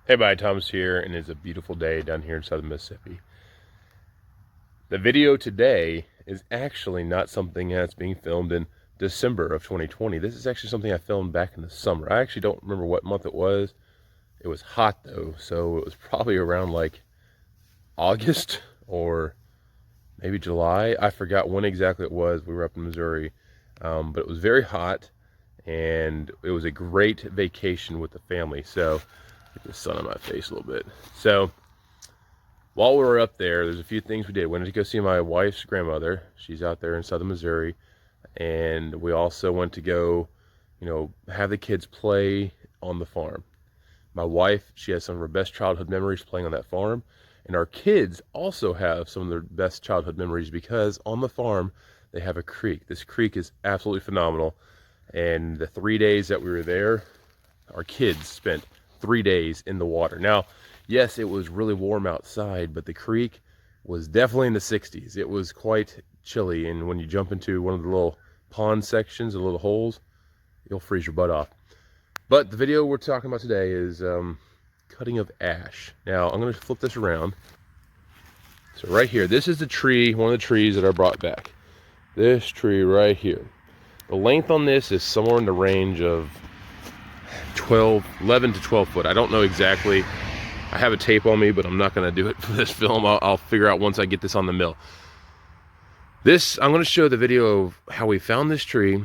Hey, bye, Thomas here, and it's a beautiful day down here in southern Mississippi. The video today is actually not something that's being filmed in December of 2020. This is actually something I filmed back in the summer. I actually don't remember what month it was. It was hot though, so it was probably around like August or maybe July. I forgot when exactly it was. We were up in Missouri, but it was very hot, and it was a great vacation with the family. So get the sun on my face a little bit. So while we were up there, there's a few things we did. We went to go see my wife's grandmother. She's out there in southern Missouri. And we also went to go, have the kids play on the farm. My wife, she has some of her best childhood memories playing on that farm. And our kids also have some of their best childhood memories because on the farm, they have a creek. This creek is absolutely phenomenal. And the 3 days that we were there, our kids spent 3 days in the water. Now, yes, it was really warm outside, but the creek was definitely in the 60s. It was quite chilly, and when you jump into one of the little pond sections, the little holes, you'll freeze your butt off. But the video we're talking about today is cutting of ash. Now, I'm going to flip this around. So right here, this is the tree, one of the trees that I brought back. This tree right here. The length on this is somewhere in the range of 11 to 12 foot. I don't know exactly. I have a tape on me, but I'm not going to do it for this film. I'll figure out once I get this on the mill. I'm going to show the video of how we found this tree,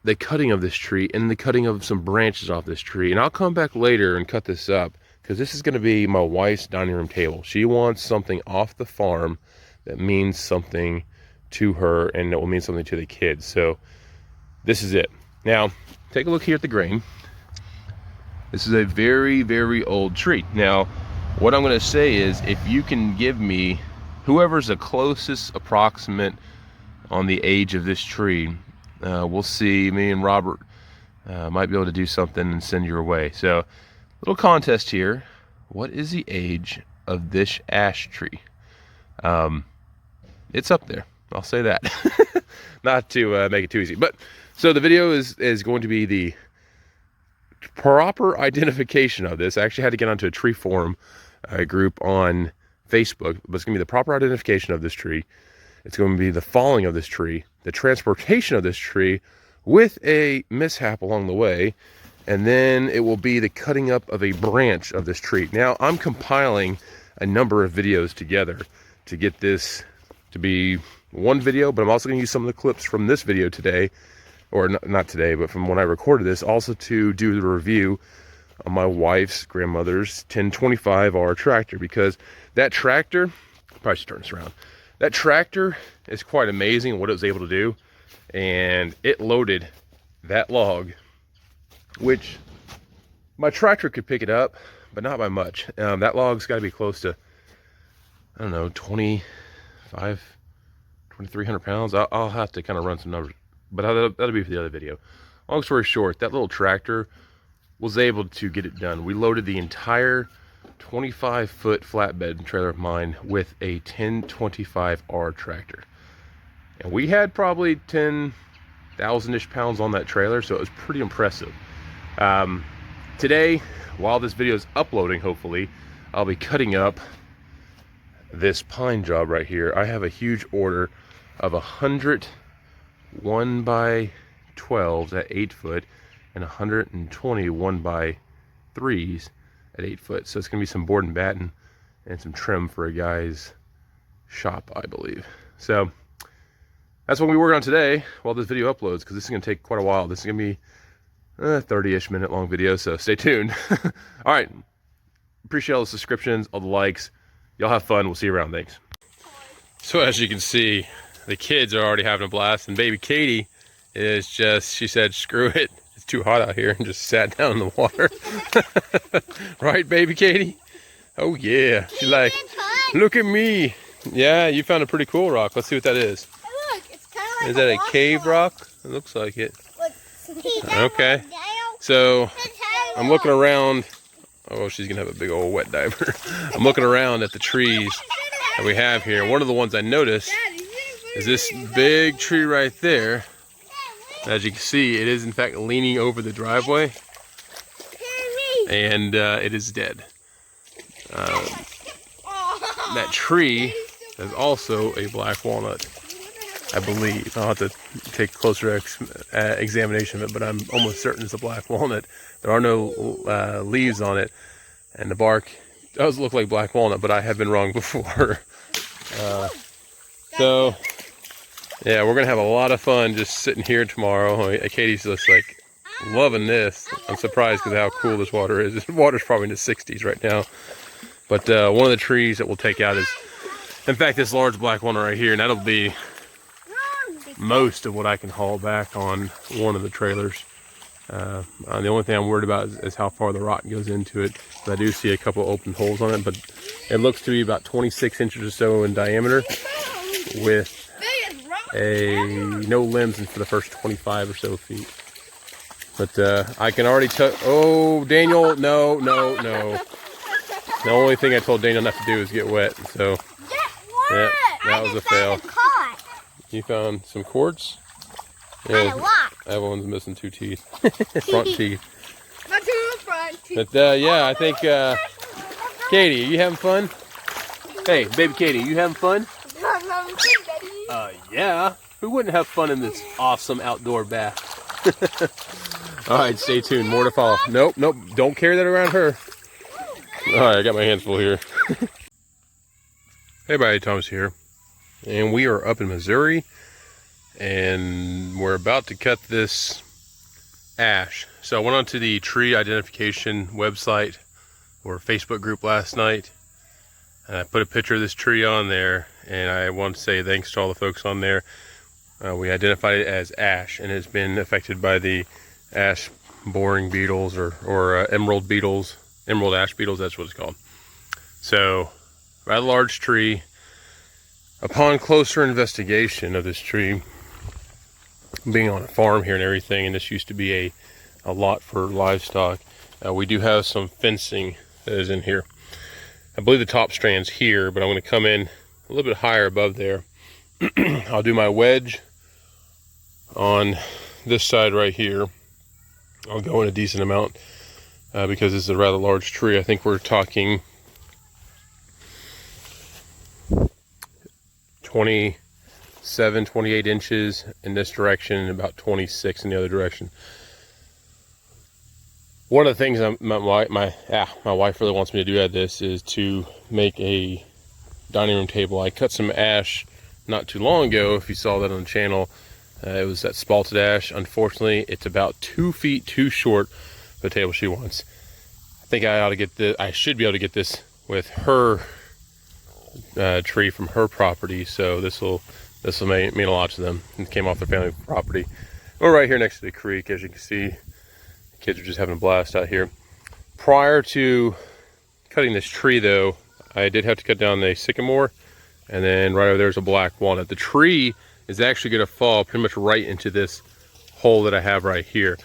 the cutting of this tree, and the cutting of some branches off this tree. And I'll come back later and cut this up because this is going to be my wife's dining room table. She wants something off the farm that means something to her and that will mean something to the kids. So this is it. Now, take a look here at the grain. This is a very, very old tree. Now, what I'm going to say is if you can give me whoever's the closest approximate on the age of this tree, we'll see. Me and Robert might be able to do something and send your way. So, little contest here. What is the age of this ash tree? It's up there. I'll say that. Not to make it too easy. But, so the video is going to be the proper identification of this. I actually had to get onto a tree forum group on Facebook, but it's going to be the proper identification of this tree. It's going to be the falling of this tree, the transportation of this tree with a mishap along the way, and then it will be the cutting up of a branch of this tree. Now, I'm compiling a number of videos together to get this to be one video, but I'm also going to use some of the clips from this video today, or not today, but from when I recorded this, also to do the review on my wife's grandmother's 1025R tractor, because that tractor, probably should turn this around. That tractor is quite amazing what it was able to do, and it loaded that log, which my tractor could pick it up, but not by much. That log's got to be close to, I don't know, 2,300 pounds. I'll have to kind of run some numbers, but that'll be for the other video. Long story short, that little tractor was able to get it done. We loaded the entire 25-foot flatbed trailer of mine with a 1025R tractor. And we had probably 10,000-ish pounds on that trailer, so it was pretty impressive. Today, while this video is uploading, hopefully, I'll be cutting up this pine job right here. I have a huge order of 100 1x12s at 8 foot and 120 1x3s at 8 foot. So it's gonna be some board and batten and some trim for a guy's shop, I believe. So that's what we work on today while this video uploads, because this is gonna take quite a while. This is gonna be a 30-ish minute long video, so stay tuned. All right, appreciate all the subscriptions, all the likes. Y'all have fun. We'll see you around. Thanks. So as you can see, the kids are already having a blast, and baby Katie is just, she said, screw it, it's too hot out here, and just sat down in the water. Right, baby Katie? Oh yeah. She's like, look at me. Yeah, you found a pretty cool rock. Let's see what that is. Hey, look, it's kind of like is that a cave rock? It looks like it. Okay. So I'm looking around. Oh, she's gonna have a big old wet diaper. I'm looking around at the trees that we have here. One of the ones I noticed is this big tree right there. As you can see, it is in fact leaning over the driveway, and it is dead. that tree is also a black walnut, I believe. I'll have to take a closer examination of it, but I'm almost certain it's a black walnut. There are no leaves on it, and the bark does look like black walnut, but I have been wrong before. So yeah, we're gonna have a lot of fun just sitting here tomorrow. Katie's just like loving this. I'm surprised because of how cool this water is. This water's probably in the 60s right now. But one of the trees that we'll take out is, in fact, this large black walnut right here, and that'll be most of what I can haul back on one of the trailers. The only thing I'm worried about is how far the rock goes into it. But I do see a couple open holes on it, but it looks to be about 26 inches or so in diameter, with no limbs for the first 25 or so feet. But I can already tell. Oh, Daniel, no. The only thing I told Daniel not to do is get wet. So yeah, that was a fail. You found some quartz? Yeah, that one's missing 2 teeth. Front teeth. My 2 front teeth. But yeah, I think Katie, are you having fun? Hey, baby Katie, you having fun? Yeah. Who wouldn't have fun in this awesome outdoor bath? All right, stay tuned. More to follow. Nope. Don't carry that around her. All right, I got my hands full here. Hey, everybody, Thomas here. And we are up in Missouri. And we're about to cut this ash. So I went onto the tree identification website or Facebook group last night. And I put a picture of this tree on there. And I want to say thanks to all the folks on there. We identified it as ash, and it's been affected by the ash boring beetles or emerald beetles, emerald ash beetles, that's what it's called. So, rather large tree. Upon closer investigation of this tree, being on a farm here and everything, and this used to be a lot for livestock, we do have some fencing that is in here. I believe the top strand's here, but I'm going to come in a little bit higher above there. I'll do my wedge on this side right here. I'll go in a decent amount because this is a rather large tree. I think we're talking 27, 28 inches in this direction and about 26 in the other direction. One of the things my wife really wants me to do at this is to make a dining room table. I cut some ash not too long ago. If you saw that on the channel, it was that spalted ash. Unfortunately, it's about 2 feet too short for the table she wants. I think I ought to get this. I should be able to get this with her tree from her property. So this will mean a lot to them. It came off their family property. We're right here next to the creek, as you can see. The kids are just having a blast out here. Prior to cutting this tree, though, I did have to cut down the sycamore, and then right over there's a black walnut. The tree is actually going to fall pretty much right into this hole that I have right here,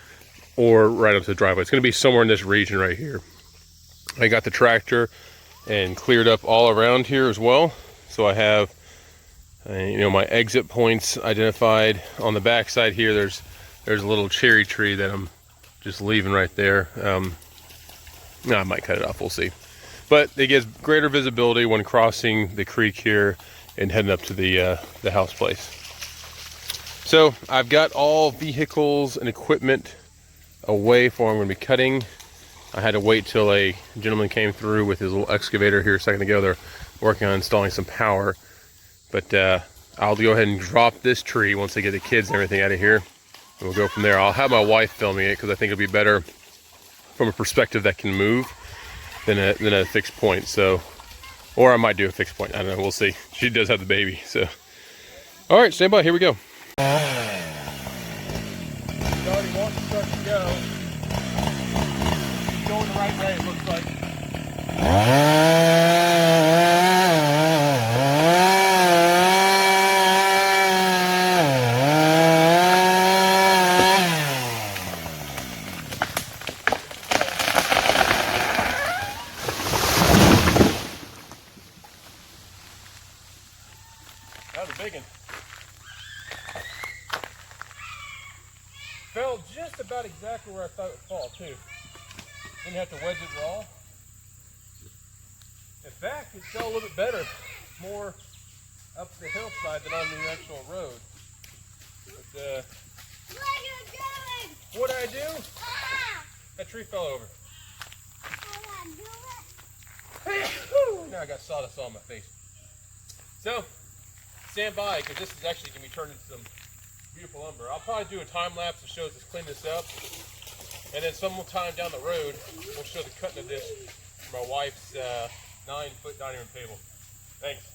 or right up to the driveway. It's going to be somewhere in this region right here. I got the tractor and cleared up all around here as well, so I have my exit points identified. On the back side here, there's a little cherry tree that I'm just leaving right there. I might cut it off, we'll see. But it gives greater visibility when crossing the creek here and heading up to the house place. So I've got all vehicles and equipment away from where I'm going to be cutting. I had to wait till a gentleman came through with his little excavator here a second ago. They're working on installing some power. But I'll go ahead and drop this tree once they get the kids and everything out of here. And we'll go from there. I'll have my wife filming it because I think it'll be better from a perspective that can move than a fixed point. So, or I might do a fixed point. I don't know. We'll see. She does have the baby. So, all right, stand by. Here we go. Starting wants to start to go. She's going the right way, it looks like. That was a big one. Fell just about exactly where I thought it would fall too. Didn't have to wedge it raw. back is still a little bit better, more up the hillside than on the actual road. But, What are you doing? what did I do? That tree fell over. Now I got sawdust all on my face. So, stand by, because this is actually going to be turned into some beautiful lumber. I'll probably do a time lapse that shows us clean this up. And then sometime down the road, we'll show the cutting of this for my wife's 9-foot dining room table. Thanks.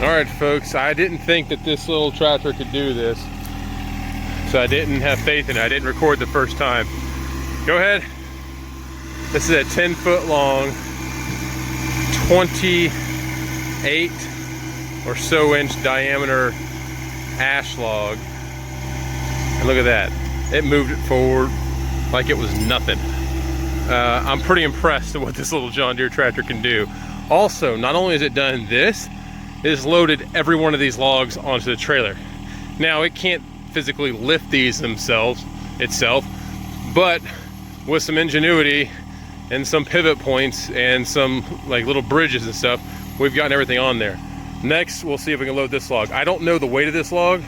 Alright folks, I didn't think that this little tractor could do this, so I didn't have faith in it. I didn't record the first time. Go ahead. This is a 10-foot long, 28 or so inch diameter ash log. And look at that. It moved it forward like it was nothing. I'm pretty impressed with what this little John Deere tractor can do. Also, not only has it done this, it has loaded every one of these logs onto the trailer. Now, it can't physically lift these itself, but with some ingenuity and some pivot points and some like little bridges and stuff, we've gotten everything on there. Next, we'll see if we can load this log. I don't know the weight of this log.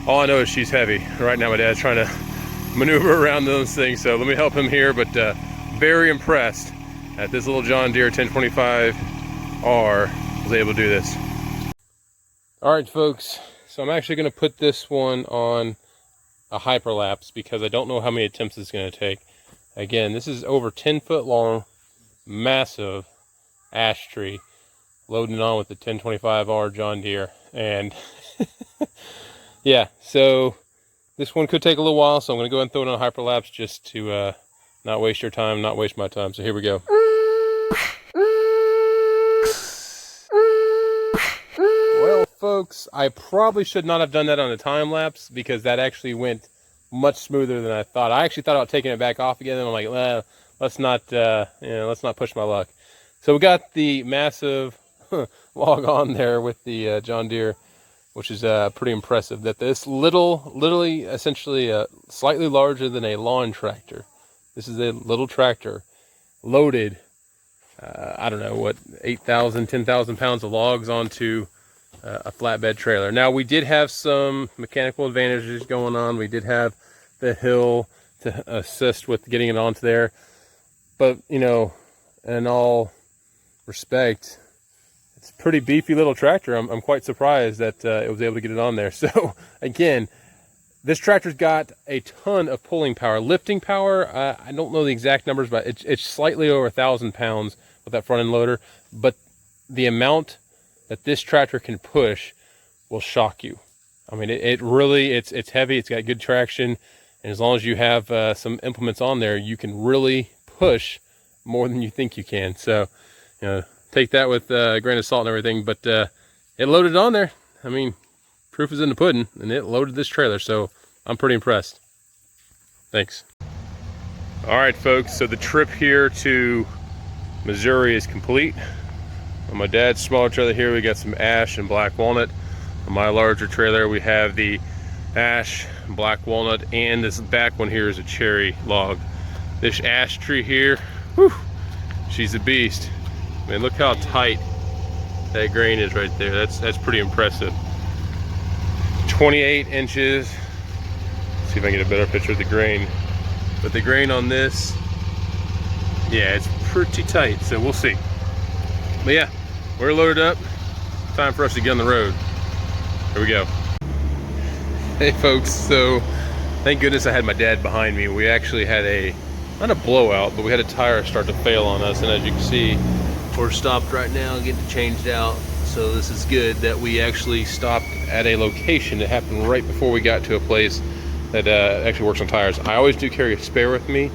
All I know is she's heavy. Right now, my dad's trying to maneuver around those things, so let me help him here, but very impressed that this little John Deere 1025R was able to do this. All right, folks, so I'm actually going to put this one on a hyperlapse because I don't know how many attempts it's going to take. Again, this is over 10 foot long, massive ash tree loading on with the 1025R John Deere. And yeah, so this one could take a little while, so I'm going to go ahead and throw it on a hyperlapse just to not waste your time, not waste my time. So here we go. Well, folks, I probably should not have done that on a time lapse because that actually went much smoother than I thought. I actually thought about taking it back off again, and I'm like, let's not push my luck. So we got the massive log on there with the John Deere, which is pretty impressive. That this literally, essentially, slightly larger than a lawn tractor. This is a little tractor loaded, I don't know what, 8,000, 10,000 pounds of logs onto a flatbed trailer. Now, we did have some mechanical advantages going on. We did have the hill to assist with getting it onto there. But, you know, in all respect, it's a pretty beefy little tractor. I'm quite surprised that it was able to get it on there. So, again, this tractor's got a ton of pulling power. Lifting power, I don't know the exact numbers, but it's slightly over 1,000 pounds with that front end loader. But the amount that this tractor can push will shock you. I mean, it really, it's heavy, it's got good traction, and as long as you have some implements on there, you can really push more than you think you can. So, you know, take that with a grain of salt and everything, but it loaded on there. I mean, proof is in the pudding, and it loaded this trailer, so I'm pretty impressed. Thanks. All right, folks, so the trip here to Missouri is complete. On my dad's smaller trailer here, we got some ash and black walnut. On my larger trailer, we have the ash, black walnut, and this back one here is a cherry log. This ash tree here, whew, she's a beast. Man, look how tight that grain is right there. That's pretty impressive. 28 inches. Let's see if I can get a better picture of the grain. But the grain on this, yeah, it's pretty tight, so we'll see. But yeah, we're loaded up. Time for us to get on the road. Here we go. Hey folks, so thank goodness I had my dad behind me. We actually had not a blowout, but we had a tire start to fail on us, and as you can see, we're stopped right now and getting changed out. So this is good that we actually stopped at a location that happened right before we got to a place that actually works on tires. I always do carry a spare with me.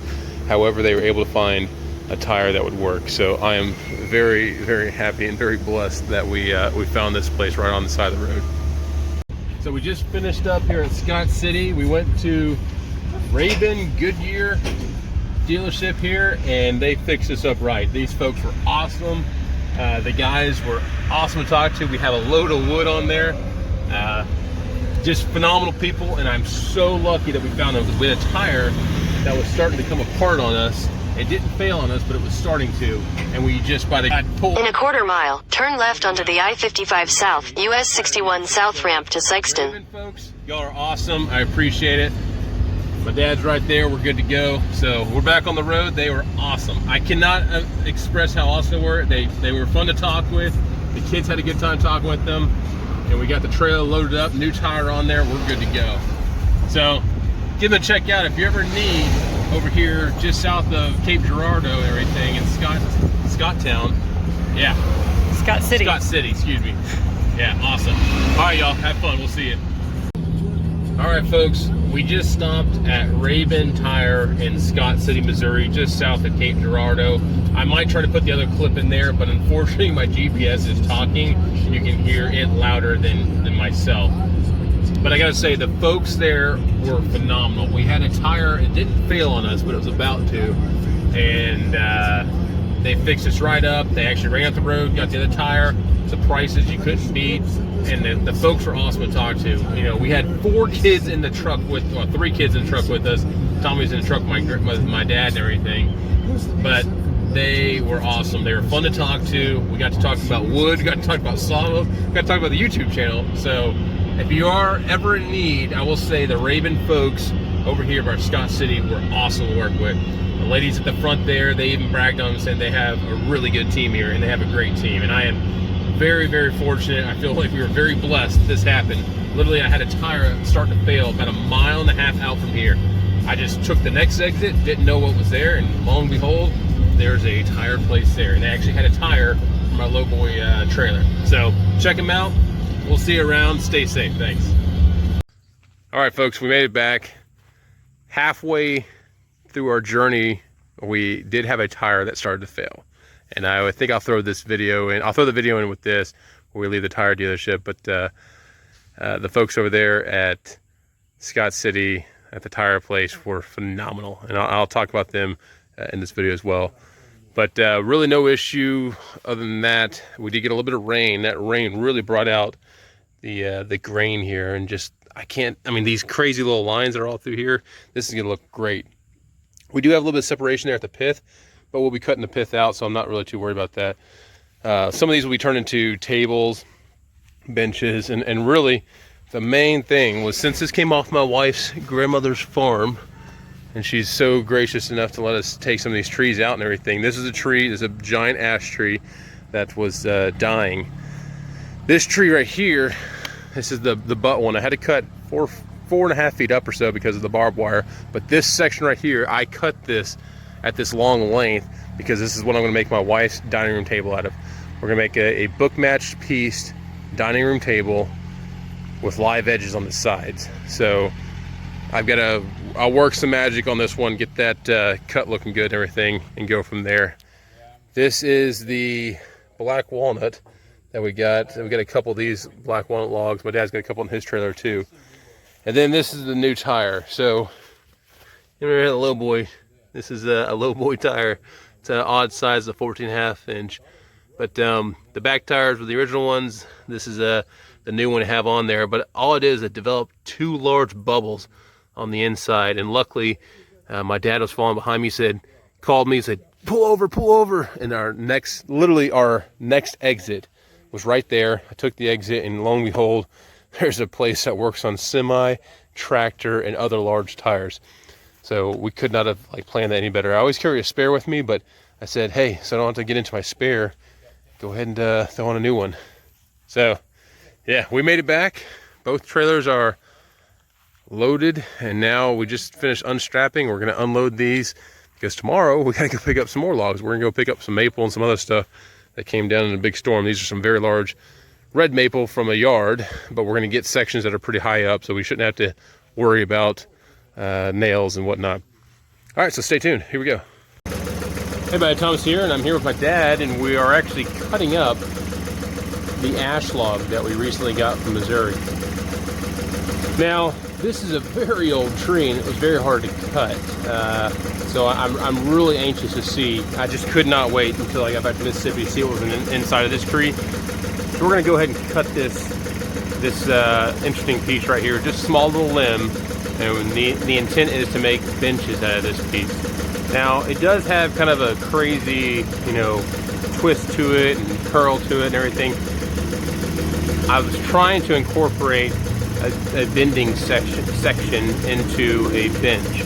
However, they were able to find a tire that would work. So I am very, very happy and very blessed that we found this place right on the side of the road. So we just finished up here at Scott City. We went to Raven Goodyear dealership here, and they fixed us up right. These folks were awesome. The guys were awesome to talk to. We have a load of wood on there. Just phenomenal people, and I'm so lucky that we found them because we had a tire that was starting to come apart on us. It didn't fail on us, but it was starting to, and we just by the pulled. In a quarter mile, turn left onto the I-55 South, US 61 South ramp to Sykeston. Raven folks, y'all are awesome. I appreciate it. My dad's right there. We're good to go. So we're back on the road. They were awesome. I cannot express how awesome they were. They were fun to talk with. The kids had a good time talking with them, and we got the trailer loaded up, new tire on there. We're good to go. So give them a check out if you ever need. Over here just south of Cape Girardeau and everything in Scotttown. Yeah. Scott City. Scott City, excuse me. Yeah, awesome. All right, y'all, have fun. We'll see you. All right, folks, we just stopped at Raven Tire in Scott City, Missouri, just south of Cape Girardeau. I might try to put the other clip in there, but unfortunately my GPS is talking. You can hear it louder than myself. But I gotta say, the folks there were phenomenal. We had a tire, it didn't fail on us, but it was about to. And they fixed us right up. They actually ran up the road, got the other tire, the prices you couldn't beat. And the folks were awesome to talk to. You know, we had 4 kids in the truck with, well, 3 kids in the truck with us. Tommy's in the truck with my dad and everything. But they were awesome. They were fun to talk to. We got to talk about wood, got to talk about Sawmill, got to talk about the YouTube channel. So if you are ever in need, I will say the Raven folks over here at Scott City were awesome to work with. The ladies at the front there, they even bragged on them, saying they have a really good team here, and they have a great team. And I am very, very fortunate. I feel like we were very blessed that this happened. Literally, I had a tire start to fail about 1.5 miles out from here. I just took the next exit, didn't know what was there, and lo and behold, there's a tire place there. And they actually had a tire from our local trailer. So check them out. We'll see you around. Stay safe. Thanks. All right, folks, we made it back. Halfway through our journey, we did have a tire that started to fail. And I think I'll throw this video in. I'll throw the video in with this where we leave the tire dealership. But the folks over there at Scott City at the tire place were phenomenal. And I'll talk about them in this video as well. But really no issue other than that. We did get a little bit of rain. That rain really brought out the grain here, and just I mean these crazy little lines that are all through here, this is gonna look great. We do have a little bit of separation there at the pith, but we'll be cutting the pith out, so I'm not really too worried about that. Some of these will be turned into tables, benches, and really the main thing was, since this came off my wife's grandmother's farm, and she's so gracious enough to let us take some of these trees out and everything. This is a tree, this is a giant ash tree that was dying. This tree right here, this is the butt one. I had to cut 4.5 feet up or so because of the barbed wire. But this section right here, I cut this at this long length because this is what I'm gonna make my wife's dining room table out of. We're gonna make a book matched piece dining room table with live edges on the sides. So I'll work some magic on this one, get that cut looking good and everything, and go from there. This is the black walnut that we got. We got a couple of these black walnut logs. My dad's got a couple in his trailer too. And then this is the new tire. So, you remember the low boy? This is a low boy tire. It's an odd size of 14.5 inch. But the back tires were the original ones. This is the new one I have on there. But all it is, it developed 2 large bubbles on the inside. And luckily, my dad was following behind me, called me, said, pull over. And literally our next exit was right there. I took the exit, and lo and behold, there's a place that works on semi, tractor, and other large tires. So we could not have planned that any better. I always carry a spare with me, but I said, hey, so I don't have to get into my spare go ahead and throw on a new one. So, yeah, we made it back. Both trailers are loaded, and now we just finished unstrapping. We're gonna unload these because tomorrow we gotta go pick up some more logs. We're gonna go pick up some maple and some other stuff that came down in a big storm. These are some very large red maple from a yard, but we're gonna get sections that are pretty high up, so we shouldn't have to worry about nails and whatnot. All right, so stay tuned. Here we go. Hey, buddy, Thomas here, and I'm here with my dad, and we are actually cutting up the ash log that we recently got from Missouri. Now, this is a very old tree, and it was very hard to cut. So I'm really anxious to see. I just could not wait until I got back to Mississippi to see what was inside of this tree. So we're gonna go ahead and cut this interesting piece right here, just a small little limb, and the intent is to make benches out of this piece. Now, it does have kind of a crazy, twist to it and curl to it and everything. I was trying to incorporate a bending section into a bench,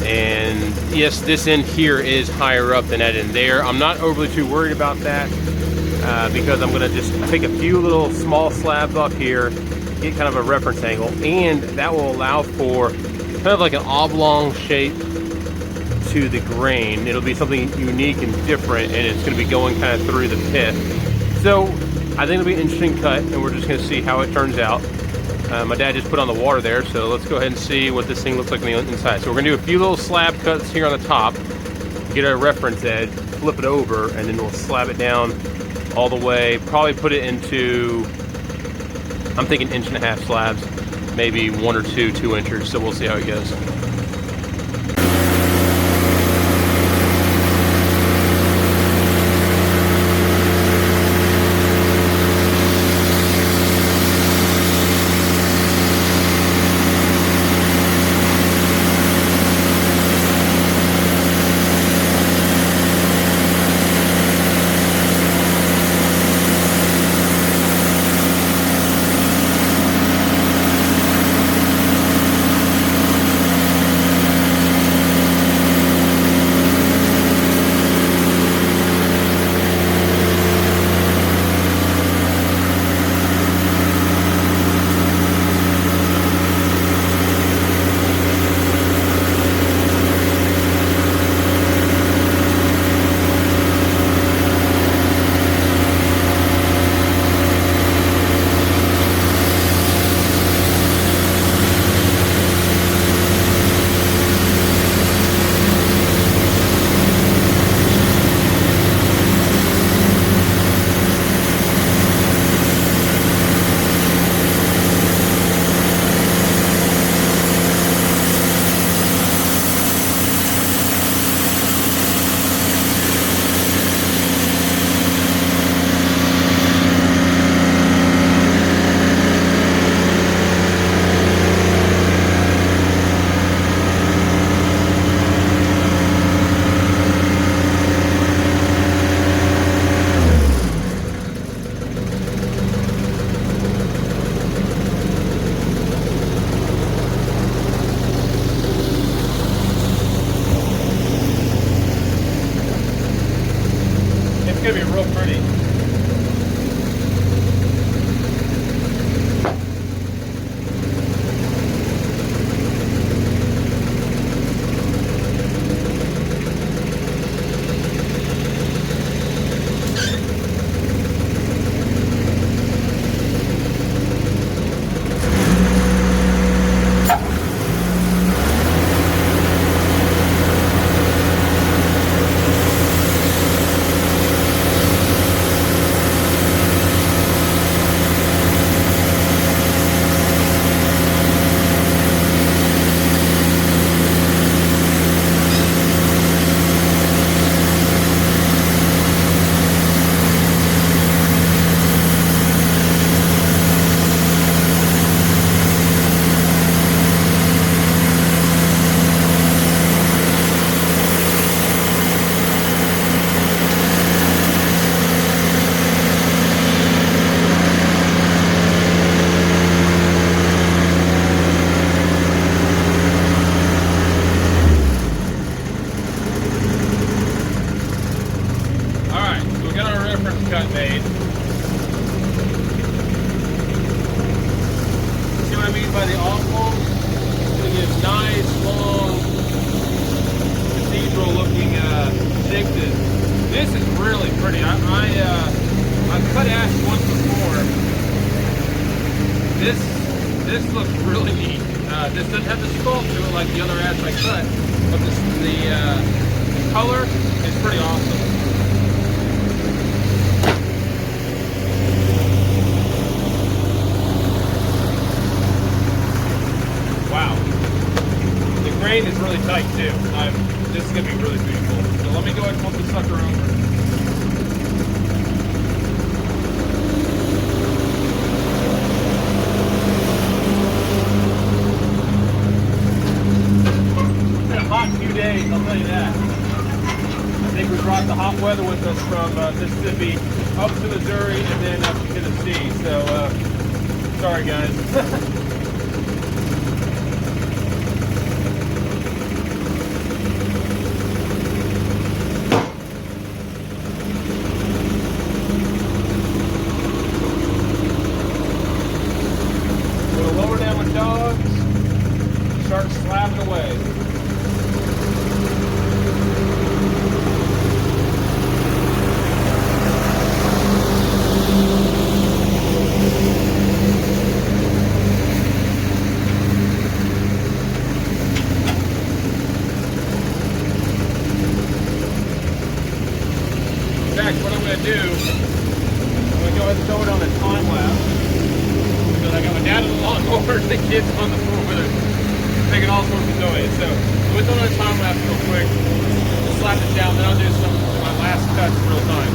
and yes, this end here is higher up than that end there. I'm not overly too worried about that because I'm going to just take a few little small slabs off here, get kind of a reference angle, and that will allow for kind of like an oblong shape to the grain. It'll be something unique and different, and it's going to be going kind of through the pith. So I think it'll be an interesting cut, and we're just going to see how it turns out. My dad just put on the water there, so let's go ahead and see what this thing looks like on the inside. So we're going to do a few little slab cuts here on the top, get a reference edge, flip it over, and then we'll slab it down all the way. Probably put it into, I'm thinking 1.5 inch slabs, maybe 1 or 2 inchers, so we'll see how it goes. It's gonna be real pretty. cut made. See what I mean by the oblong? It's going to give nice, long, cathedral-looking shingles. This is really pretty. I've cut ash once before. This looks really neat. This doesn't have the sculpt to it like the other ash I cut, but the color is pretty awesome. Wow. The grain is really tight too. This is going to be really beautiful. So let me go ahead and flip the sucker over. Days, I'll tell you that. I think we brought the hot weather with us from Mississippi up to Missouri and then up to Tennessee. So, sorry guys. We'll lower down the dogs, start slapping away. What I'm going to do, I'm going to go ahead and throw it on a time lapse because I got my dad on the lawnmower and the kids on the floor with it, making all sorts of noise. So I'm going to throw it on a time lapse real quick, just slap it down, then I'll do some of my last cuts in real time.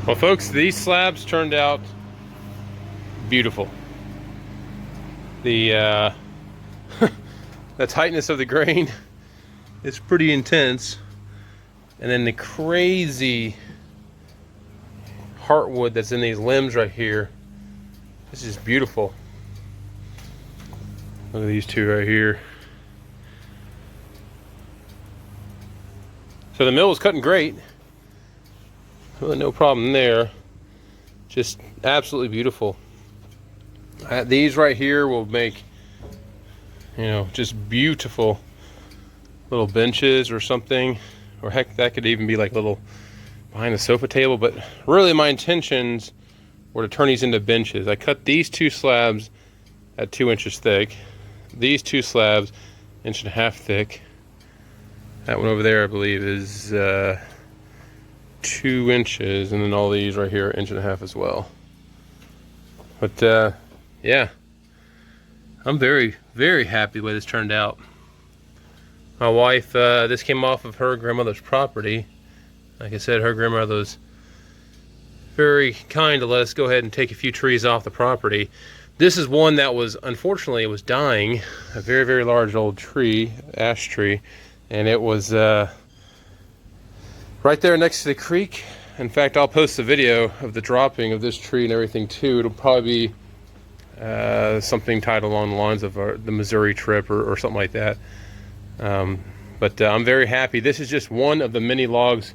Well folks, these slabs turned out beautiful. The the tightness of the grain is pretty intense, and then the crazy heartwood that's in these limbs right here, this is beautiful. Look at these two right here. So the mill was cutting great. Really no problem there. Just absolutely beautiful. These right here will make, you know, just beautiful little benches or something. Or heck, that could even be like little behind the sofa table. But really my intentions were to turn these into benches. I cut these two slabs at 2 inches thick. These two slabs 1.5 inches thick. That one over there I believe is 2 inches, and then all these right here 1.5 inches as well. But yeah, I'm very, very happy the way this turned out. My wife, this came off of her grandmother's property. Like I said, her grandmother was very kind to let us go ahead and take a few trees off the property. This is one that was, unfortunately, it was dying. A very, very large old tree, ash tree, and it was right there next to the creek. In fact, I'll post a video of the dropping of this tree and everything too. It'll probably be something titled along the lines of the Missouri trip or something like that. But I'm very happy. This is just one of the many logs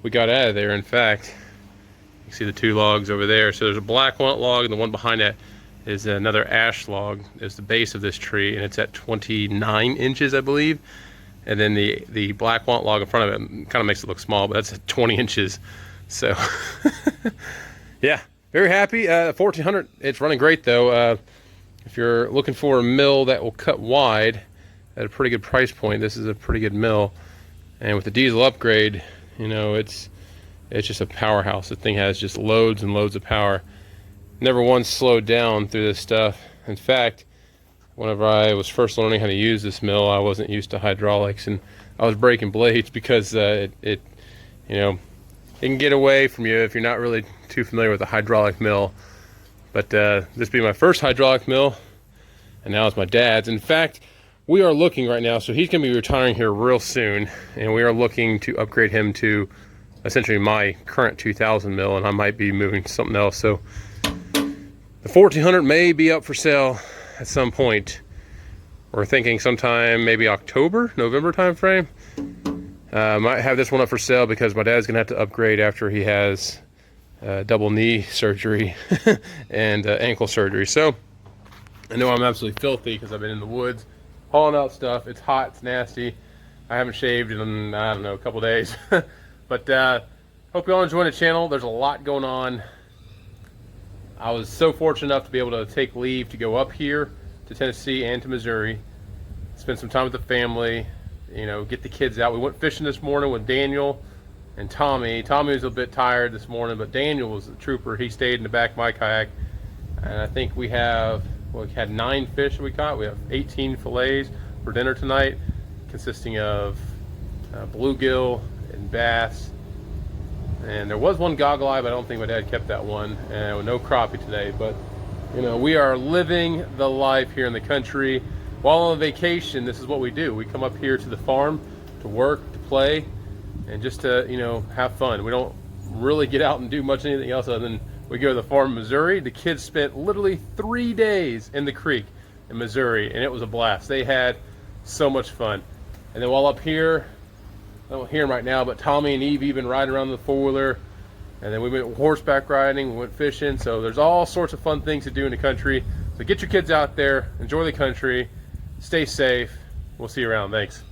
we got out of there. In fact, you can see the two logs over there. So there's a black walnut log, and the one behind that is another ash log. It's the base of this tree, and it's at 29 inches, I believe. And then the black walnut log in front of it kind of makes it look small, but that's at 20 inches. So, yeah, very happy. 1400, it's running great though. If you're looking for a mill that will cut wide at a pretty good price point, this is a pretty good mill. And with the diesel upgrade, you know, it's just a powerhouse. The thing has just loads and loads of power. Never once slowed down through this stuff. In fact, whenever I was first learning how to use this mill, I wasn't used to hydraulics, and I was breaking blades because it you know, it can get away from you if you're not really too familiar with a hydraulic mill. But this being my first hydraulic mill, and now it's my dad's. In fact, we are looking right now, so he's going to be retiring here real soon, and we are looking to upgrade him to essentially my current 2000 mill, and I might be moving to something else. So the 1400 may be up for sale at some point. We're thinking sometime maybe October, November time frame. Might have this one up for sale because my dad's gonna have to upgrade after he has double knee surgery and ankle surgery. So I know I'm absolutely filthy because I've been in the woods hauling out stuff. It's hot, it's nasty. I haven't shaved in, I don't know, a couple days. But hope you all enjoying the channel. There's a lot going on. I was so fortunate enough to be able to take leave to go up here to Tennessee and to Missouri, spend some time with the family, you know, get the kids out. We went fishing this morning with Daniel and Tommy. Tommy was a bit tired this morning, but Daniel was a trooper. He stayed in the back of my kayak, and I think we have, well, we had 9 fish we caught. We have 18 fillets for dinner tonight, consisting of bluegill and bass. And there was one goggle eye, but I don't think my dad kept that one. And no crappie today, but you know, we are living the life here in the country. While on vacation, this is what we do. We come up here to the farm to work, to play, and just to, you know, have fun. We don't really get out and do much anything else other than we go to the farm in Missouri. The kids spent literally 3 days in the creek in Missouri, and it was a blast. They had so much fun. And then while up here, I don't hear them right now, but Tommy and Evie been riding around the 4-wheeler, and then we went horseback riding, we went fishing. So there's all sorts of fun things to do in the country. So get your kids out there, enjoy the country, stay safe. We'll see you around. Thanks.